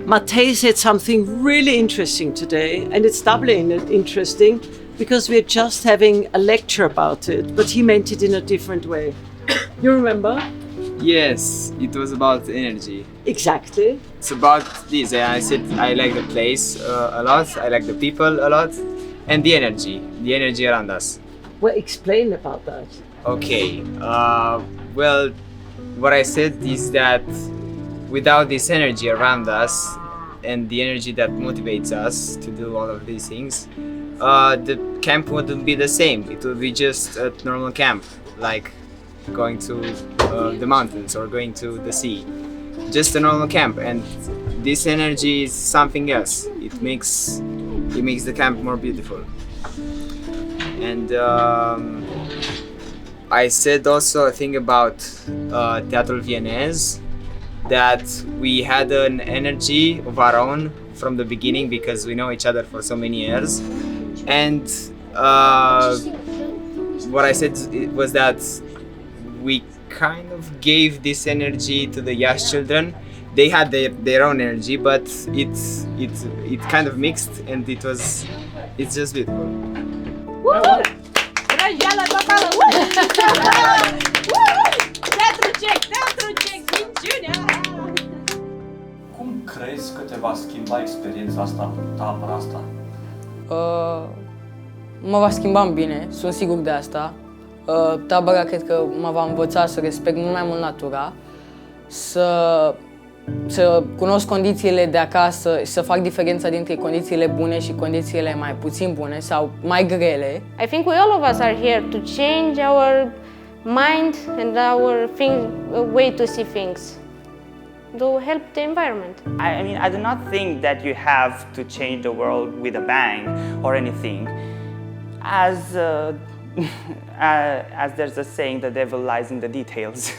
Matej said something really interesting today, and it's doubly interesting because we're just having a lecture about it, but he meant it in a different way. You remember? Yes, it was about energy. Exactly. It's about this. I said I like the place a lot, I like the people a lot, and the energy around us. Well, explain about that. Okay, well, what I said is that without this energy around us and the energy that motivates us to do all of these things, the camp wouldn't be the same. It would be just a normal camp, like going to the mountains or going to the sea. Just a normal camp, and this energy is something else. It makes the camp more beautiful. And I said also a thing about Teatrul Vienez, that we had an energy of our own from the beginning because we know each other for so many years. And what I said was that we kind of gave this energy to the Iași children. They had their own energy, but it kind of mixed, and it's just beautiful. Cum crezi că te va schimba experiența asta, tabăra asta? Mă va schimba în bine, sunt sigur de asta. Tabăra cred că mă va învăța să respect mult mai mult natura, să cunosc condițiile de acasă, să fac diferența dintre condițiile bune și condițiile mai puțin bune sau mai grele. I think we all of us are here to change our mind and our way to see things, to help the environment. I mean, I do not think that you have to change the world with a bang or anything. As there's a saying, the devil lies in the details.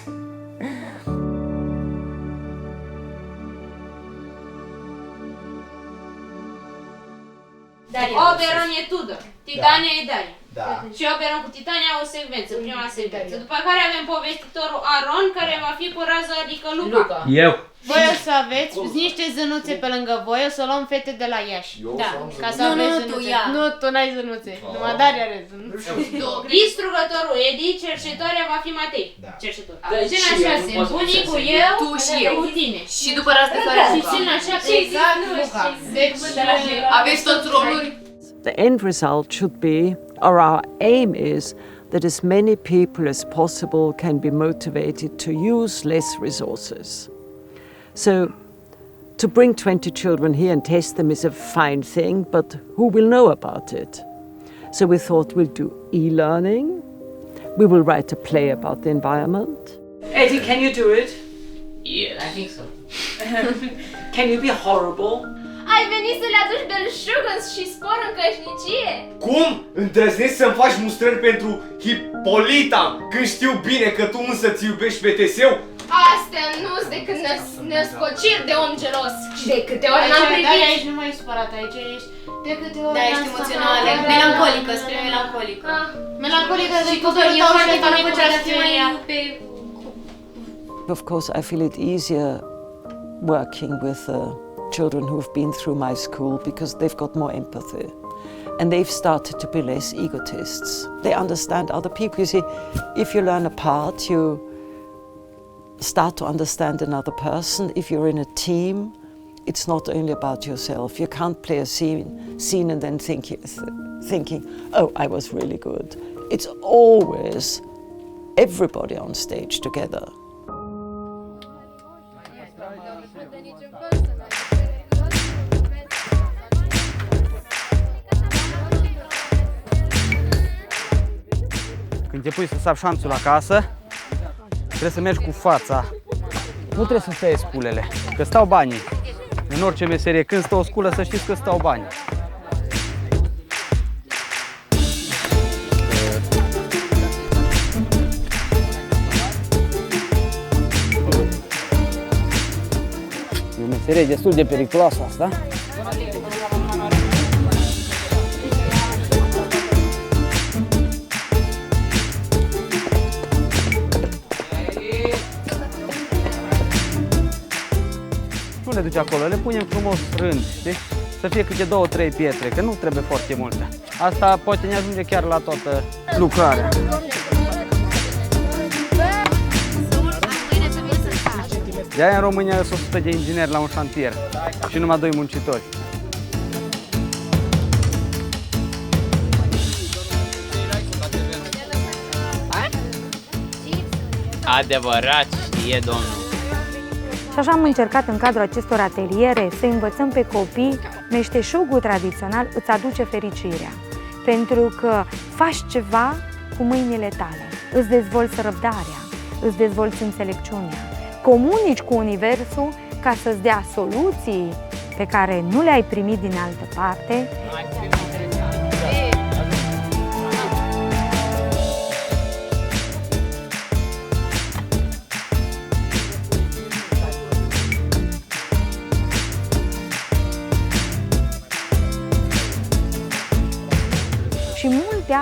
Oberon e Tudor, Titania e Daria. Da. Și Oberon cu Titania o secvență, prima secvență. După care avem povestitorul Aron, care va fi cu rază, adică Luca. Eu. Voi o să aveți niște zânuțe pe lângă voi, o să luăm fete de la Iași. Da, ca să aveți zânuțe. Nu, tu n-ai zânuțe, numai Daria are zânuțe. Distrugătorul Edi, cercetoarea va fi Matei. Cercetor. Scena 6, bunicul eu, cu tine. Și după răzbătoarea Și scena 7, exact, Luca. Deci, aveți toți roluri. The end result should be, or our aim is, that as many people as possible can be motivated to use less resources. So, to bring 20 children here and test them is a fine thing, but who will know about it? So we thought we'll do e-learning, we will write a play about the environment. Eddie, can you do it? Yeah, I think so. Can you be horrible? Ai venit să le aduci belșug și spor în cășnicie? Cum? Îndrăznești să-mi faci mustrări pentru Hipolita, când știu bine că tu însă ți iubești pe Teseu? Astea nu-s decât născociri de om gelos. Și de câte ori n-am privit... Dar aici nu mai ești supărat, aici ești... De câte ori da, ești emoțională, melancolică, spre melancolică. Melancolică și cu tău foarte tare cu pe... Of course, I feel it easier working with children who've been through my school because they've got more empathy. And they've started to be less egotists. They understand other people. You see, if you learn a part, you start to understand another person. If you're in a team, it's not only about yourself. You can't play a scene and then thinking, oh, I was really good. It's always everybody on stage together. Când te pui să sapi șanțul acasă, trebuie să mergi cu fața. Nu trebuie să stai sculele, că stau banii. În orice meserie, când stă o sculă, să știți că stau banii. E o meserie destul de periculoasă asta. le duci acolo, le punem frumos rând, știi? Să fie câte 2-3 pietre, că nu trebuie foarte multe. Asta poate ne ajunge chiar la toată lucrarea. De-aia în România sunt 100 de ingineri la un șantier și numai 2 muncitori. Adevărat, știe domnul. Și așa am încercat în cadrul acestor ateliere să învățăm pe copii meșteșugul tradițional îți aduce fericirea. Pentru că faci ceva cu mâinile tale, îți dezvolți răbdarea, îți dezvolți înțelepciunea, comunici cu Universul ca să-ți dea soluții pe care nu le-ai primit din altă parte. Și multe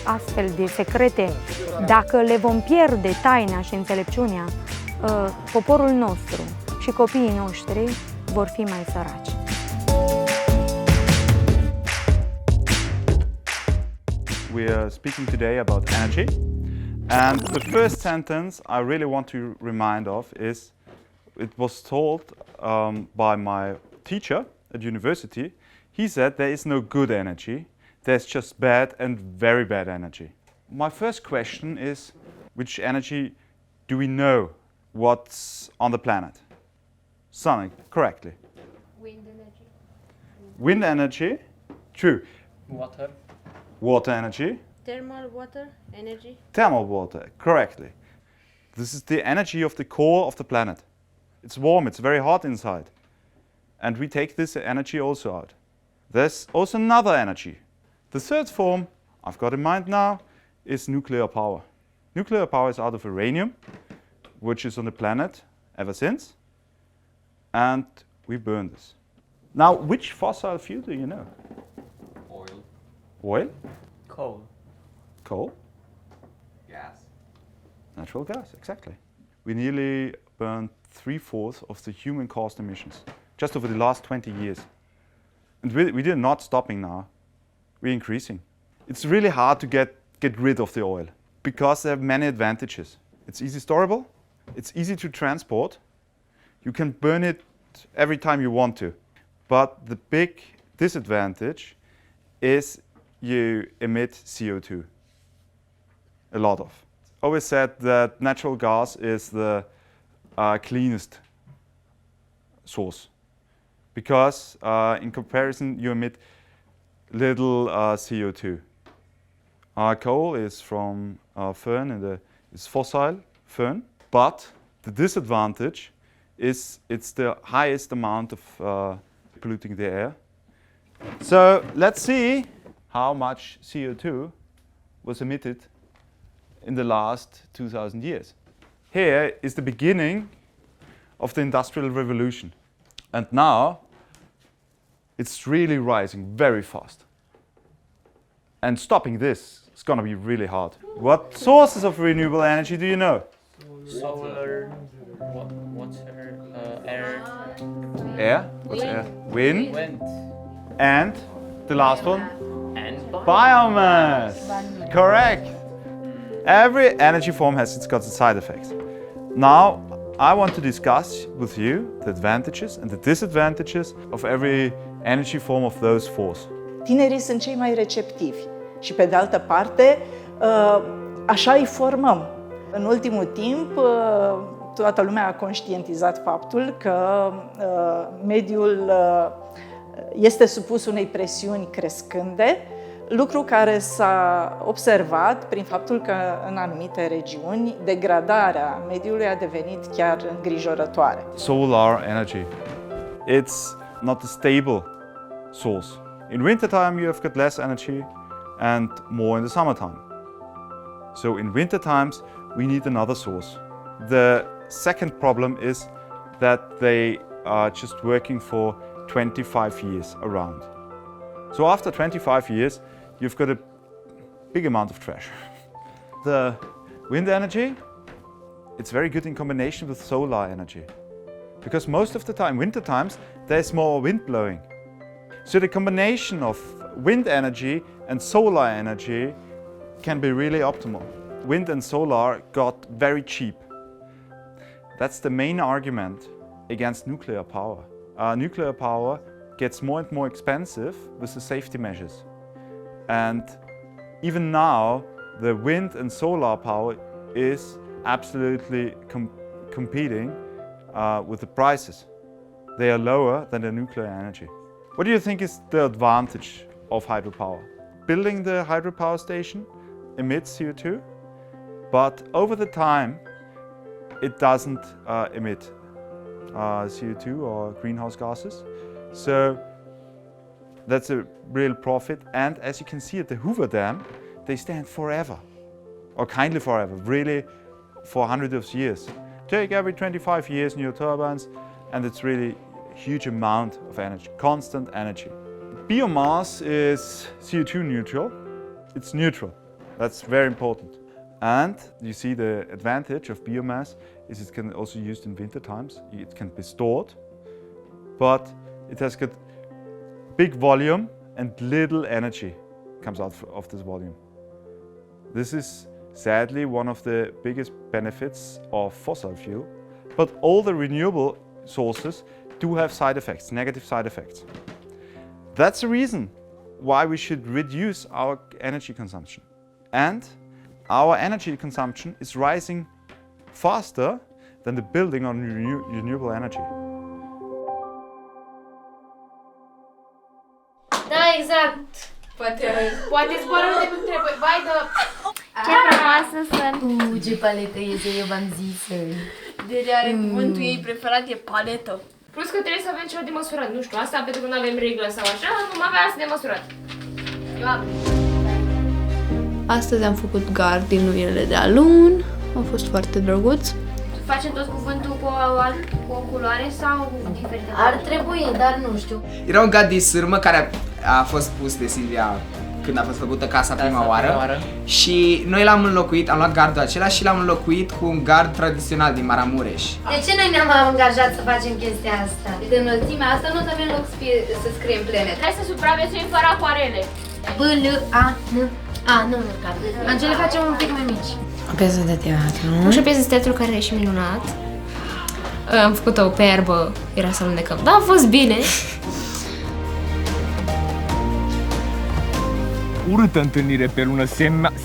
astfel de secrete, dacă le vom pierde taina și înțelepciunea, poporul nostru și copiii noștri vor fi mai săraci. We are speaking today about energy, and the first sentence I really want to remind of is, it was told by my teacher at university. He said there is no good energy, there's just bad and very bad energy. My first question is, which energy do we know what's on the planet? Sun, correctly. Wind energy. Wind energy, true. Water. Water energy. Thermal water energy. Thermal water, correctly. This is the energy of the core of the planet. It's warm, it's very hot inside. And we take this energy also out. There's also another energy. The third form I've got in mind now is nuclear power. Nuclear power is out of uranium, which is on the planet ever since. And we burn this. Now, which fossil fuel do you know? Oil. Oil? Coal. Coal? Gas. Natural gas, exactly. We nearly burned 3/4 of the human-caused emissions just over the last 20 years. And we're not stopping now. We're increasing. It's really hard to get rid of the oil because there are many advantages. It's easy storable, it's easy to transport, you can burn it every time you want to. But the big disadvantage is you emit CO2, a lot of. Always said that natural gas is the cleanest source because in comparison you emit little CO2. Coal is from fern and it's fossil fern, but the disadvantage is it's the highest amount of polluting the air. So let's see how much CO2 was emitted in the last 2,000 years. Here is the beginning of the Industrial Revolution. And now it's really rising very fast. And stopping this is going to be really hard. What sources of renewable energy do you know? Solar, water, air. Air? What's air? Wind. Wind. And the last one? And Biomass. Correct. Every energy form has got its side effects. Now, I want to discuss with you the advantages and the disadvantages of every energy form of those four. Tinerii sunt cei mai receptivi și, pe de altă parte, așa îi formăm. În ultimul timp, toată lumea a conștientizat faptul că mediul este supus unei presiuni crescânde, lucru care s-a observat prin faptul că în anumite regiuni degradarea mediului a devenit chiar îngrijorătoare. Solar energy. It's not a stable source. In wintertime you have got less energy and more in the summertime. So in winter times we need another source. The second problem is that they are just working for 25 years around. So after 25 years you've got a big amount of trash. The wind energy, it's very good in combination with solar energy. because most of the time, winter times, there's more wind blowing. So the combination of wind energy and solar energy can be really optimal. Wind and solar got very cheap. That's the main argument against nuclear power. Nuclear power gets more and more expensive with the safety measures. And even now, the wind and solar power is absolutely competing with the prices. They are lower than the nuclear energy. What do you think is the advantage of hydropower? Building the hydropower station emits CO2, but over the time it doesn't emit CO2 or greenhouse gases. So that's a real profit. And as you can see at the Hoover Dam, they stand forever, or kindly forever, really for hundreds of years. Take every 25 years new turbines, and it's really a huge amount of energy, constant energy. Biomass is CO2 neutral. It's neutral. That's very important. And you see the advantage of biomass is it can also be used in winter times. It can be stored, but it has got big volume and little energy comes out of this volume. This is sadly one of the biggest benefits of fossil fuel, but all the renewable sources do have side effects, negative side effects. That's the reason why we should reduce our energy consumption. And our energy consumption is rising faster than the building on renewable energy. Da, exact. Poate zboară unde nu trebuie. Vai de... Ce frumoasă sunt! Ce paletă este, eu v-am zis. Deci are cuvântul ei preferat e paletă. Plus că trebuie să avem ceva de măsurat. Nu știu, asta pentru că nu avem reglă sau așa, nu avea asta de măsurat. Eu am. Astăzi am făcut gard din luminile de alun. A fost foarte drăguț. Facem tot cuvântul cu o culoare sau diferită? Ar trebui, dar nu știu. Era un gard de sârmă care a fost pus de Silvia când a fost făcută casa prima oară. Și noi l-am înlocuit, am luat gardul acela și l-am înlocuit cu un gard tradițional din Maramureș. De ce noi ne-am angajat să facem chestia asta? De înălțimea asta nu o să avem loc să scriem Planet. Hai să supraviețuim fără acoarele. B-L-A-N. Nu, Angele facem un pic mai mici. O piesă de teatru. Și o piesă de teatru care e și minunat. Am făcut-o pe iarbă, era salon de câmp, dar a fost bine. Urâtă întâlnire pe lună,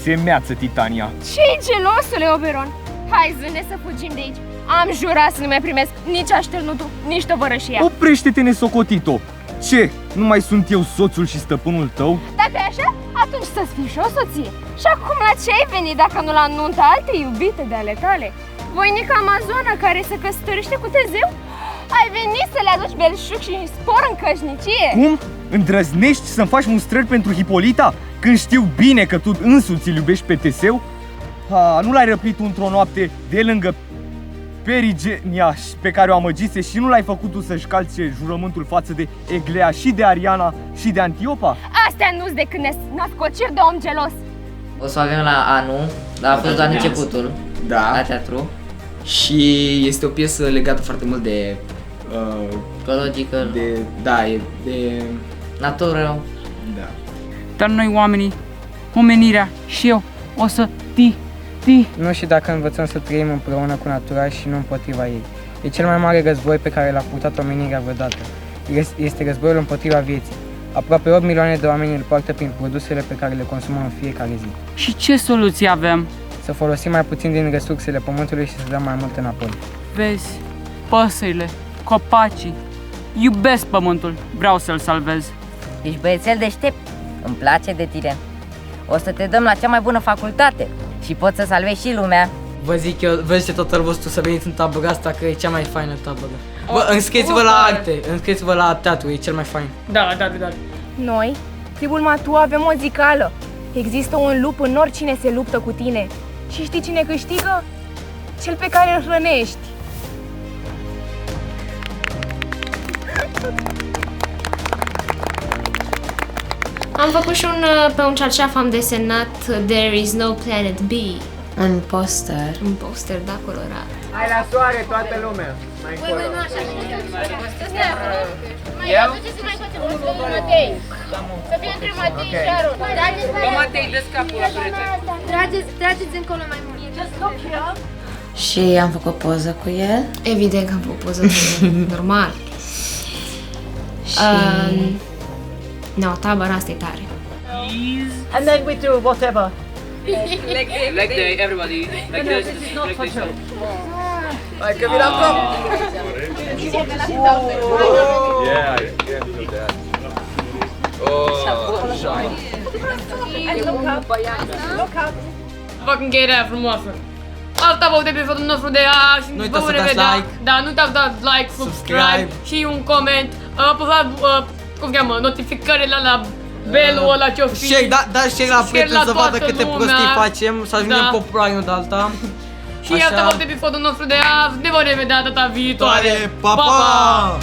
semeață Titania. Ce-i gelosule, Oberon? Hai, zâne, să fugim de aici. Am jurat să nu mai primesc nici așternutul, nici tovărășia. Oprește-te, nesocotito! Ce? Nu mai sunt eu soțul și stăpânul tău? Dacă e așa, atunci să-ți fii și o soție. Și acum la ce ai venit dacă nu la nunta altei iubite de ale tale? Voinica Amazona care se căsătorește cu Tezeu? Ai venit să le aduci belșug și spor în căsnicie? Cum? Îndrăznești să-mi faci mustrări pentru Hipolita? Când știu bine că tu însuți îl iubești pe Teseu? Nu l-ai răpit într-o noapte de lângă Perigenia pe care o amăgise și nu l-ai făcut tu să-și calce jurământul față de Eglea și de Ariana și de Antiopa? Astea nu-s decât nascociri de om gelos. O să avem la anul, dar a fost doar începutul, la teatru. Și este o piesă legată foarte mult de... ecologică. De natură. Da. Dar noi oamenii, omenirea și eu, o să Nu știu dacă învățăm să trăim împreună cu natura și nu împotriva ei. E cel mai mare război pe care l-a purtat omenirea vreodată. Este războiul împotriva vieții. Aproape 8 milioane de oameni îl poartă prin produsele pe care le consumăm în fiecare zi. Și ce soluție avem? Să folosim mai puțin din resursele pământului și să dăm mai mult înapoi. Vezi, păsările, copacii, iubesc pământul, vreau să-l salvez. Ești băiețel deștept, îmi place de tine. O să te dăm la cea mai bună facultate și poți să salvezi și lumea. Vă zic eu, vă zice totul vostru să veniți în tabăra asta, că e cea mai faină tabără. Vă înscrieți-vă la arte, înscrieți-vă la teatru, e cel mai fain. Da. Noi, tribul Matu, avem o zicală. Există un lup în oricine se luptă cu tine. Și știi cine câștigă? Cel pe care îl hrănești. Am făcut și pe un cearșaf am desenat There is no planet B. Un poster. Un poster, da, colorat. Hai la soare toată lumea! Nu așa. Mai aduceți mai facem un lucru lui Matei. Să fie între Matei și Aron. Matei, dă-ți capul la perete. Trageți încolo mai mult. Și am făcut poză cu el. Evident că am făcut poză cu el. Normal. No, tabăra asta e tare. And then we do whatever. Leg day, everybody. Like this. Like this. Like, give it up, go! Yeah, I can't do that. Oh, shine. And look up. Look up. Fac încheierea frumoasă. Asta vă de episodul nostru de azi. Nu uitați să dați like. Da, nu uitați să dați like, subscribe și un coment. Apăsați, cum se cheamă, notificările la belul ăla ce-o fi. Share, dați share la prieteni să vadă câte prostii facem, să ajungem Da. populari unul de alta. Și iată vă de episodul nostru de azi. Ne vom revedea data viitoare. Pa, pa!